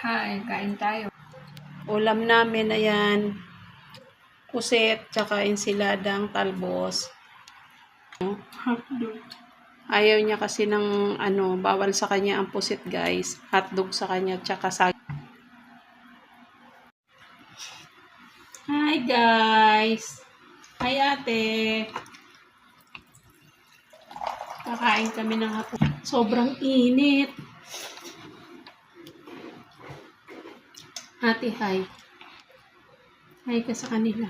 Hi, kain tayo. Ulam namin, ayan, puset, tsaka ensiladang talbos. Hotdog. Ayaw niya kasi ng, bawal sa kanya ang puset, guys. Hotdog sa kanya, tsaka saging. Hi, guys! Hi, ate! Kakain kami ng hapon. Sobrang init. Ate, hi. Hi ka sa kanila.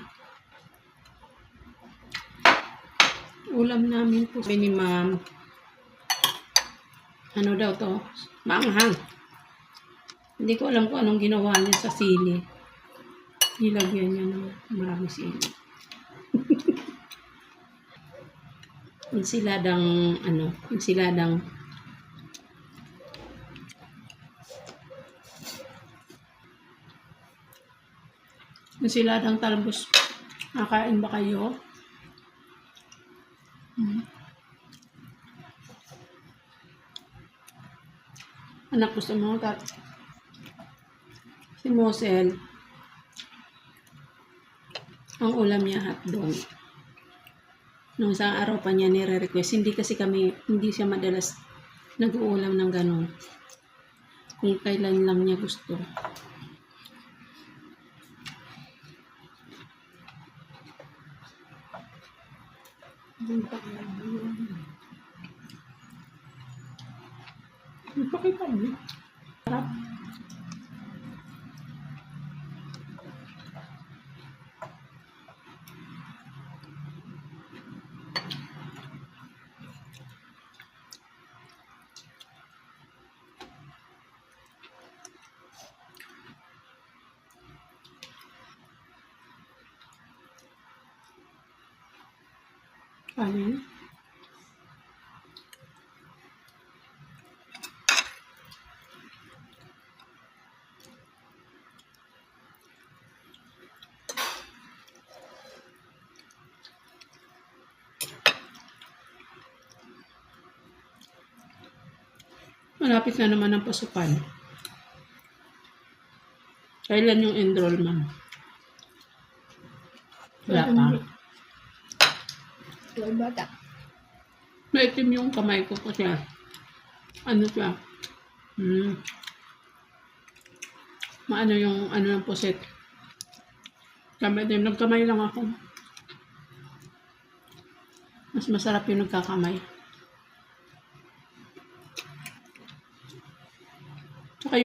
Ulam namin po. Sabi ni ma'am, ano daw to? Maanghang. Hindi ko alam kung anong ginawa niya sa sili. Nilagyan niya ng marami sili. Ensiladang talbos. Nakain ba kayo? Anak, gusto mo si Mosel, ang ulam niya hotdog. Nung isang araw pa niya nire-request, hindi siya madalas nag-uulam ng gano'n. Kung kailan lang niya gusto. Ipakita mo. Sarap. Ano? Malapit na naman ang pasukan. Kailan yung enrollment? Wala pa. Bata. Maitim yung kamay ko kasi ano siya? Maano yung ng puset. Nagkamay lang ako. Mas masarap yung nagkakamay.